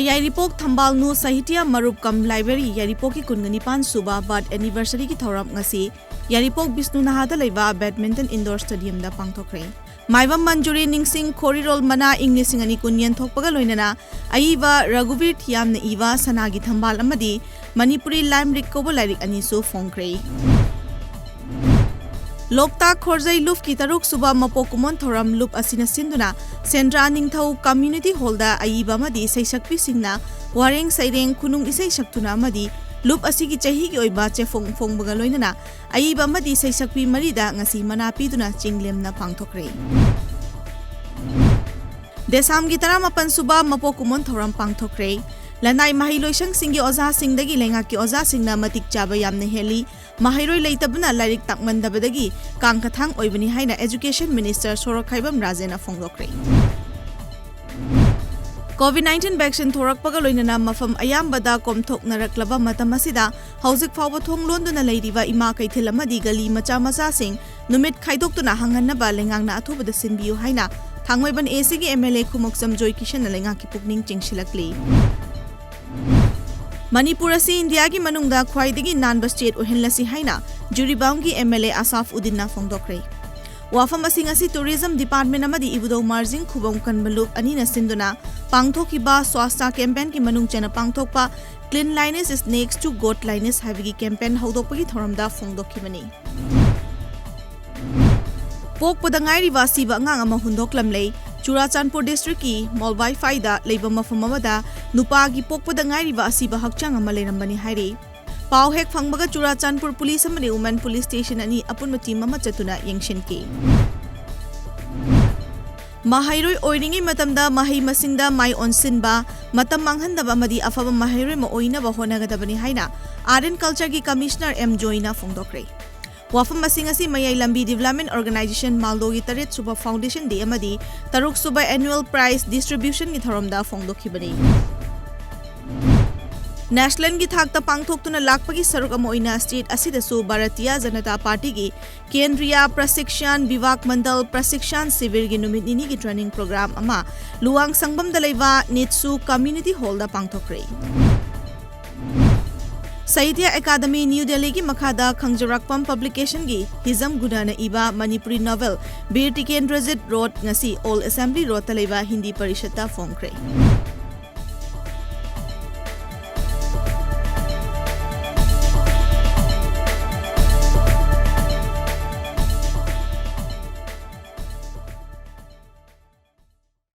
Yairipok Thambalnu Sahitya Marupkam Library Yairipok ki Kungani Suba Birth Anniversary ki Thauram ngasi Yairipok Bisnu Nahada Leiba Badminton Indoor Stadium da pangthokre. Maivam Manjuri Ningsing Korirol Mana English Singani Kunyan Thokpaga Loinana Aiva Raghuvir Thiam na Iva Sanagi Thambal Amadi Manipuri Limerick Kobo Lirik Anisu Fongkre. Loktak Khorzai Lup ki Taruk Suba Mapokumon Thoram Lup Asina Sinduna Sendra Ningthau Community Holda Aiba Madi Saisakpi Singna Wareng Saireng Kunung Isai Saktuna Madi Lup Asigi Chahi ki Oiba Chefong Fong Bagaloinana Aiba Madi Saisakpi Marida Ngasi Manapiduna Chinglem na Pangthokre. Desam Gitara Mapan Suba Mapokumon Thoram Pangthokre. Lanai Mahiloisang Singi Oza Singdagi Lenga ki Oza Singna Matik Chaba Yamne Heli Mahiroi Leitabuna Larik Takmandabadagi Kangkathang Oibani Haina Education Minister Sorok Khaibam Rajena Fonglokre. COVID-19 vaccine Thorakpaga Loinana Mafam Ayambada Komthok Naraklaba Matamasida Hauzik Fawba Thonglonduna Leiriva Ima Kaithil Amadi Gali Macha Macha Sing Numit Khaidoktuna Hanganaba Lengangna Athubada Sinbiu Haina Thangwaiban ACG MLA Kumoksam Joy Kishan Lenga ki Pukning Chingsilakli. Manipur asi India ki manungda khwaidagi nanba state ohenlasi haina Juribam ki MLA Asaf Uddin na fongdokre. Wafam asing asi Tourism Department amadi Ibudau Marjing Khubong Kanbalup anina sinduna pangthokiba swasta campaign ki manung chena pangthokpa Cleanliness is next to Godliness habigi campaign haudokpagi thoramda fongdokhibani. Pokpada ngairiba siba angang ama hundoklamlei Churachandpur District ki Molbai Faida leiba mafam amada nupagi pokpada ngairiba asiba hakchang ama leirambani hairi. Pau hek phangbaga Churachandpur Police amani Women Police Station ani apunma team ama chatuna yengshinki. Mahairoi oiringi matamda mahai masingda mai onsinba matam manghandaba amadi afaba mahairoi ma oinaba honagadabani haina Art and Culture ki Commissioner M Joina fongdokre. Wafam Masingasi Mayay Lambi Development Organization Maldogi Tarit Suba Foundation Day Amadi Taruk Suba Annual Prize Distribution ki Tharomda Fongdokhibani. National ki thakta pangthoktuna lakpagi saruk ama oina state asidasu Bharatiya Janata Party ki Kendriya Prasikshan Vivak Mandal Prasikshan Sivir gi numit nini ki training program ama Luang Sangbam da leiba Nitsu Community Hall da pangthokre. Sahitya Academy New Delhi ki Makhada Khangjarakpam Publication gi Hizam Gudana Iba Manipuri novel Bir Tikendrajit Road ngasi All Assembly Road Talaiba Hindi Parishata Fongkre.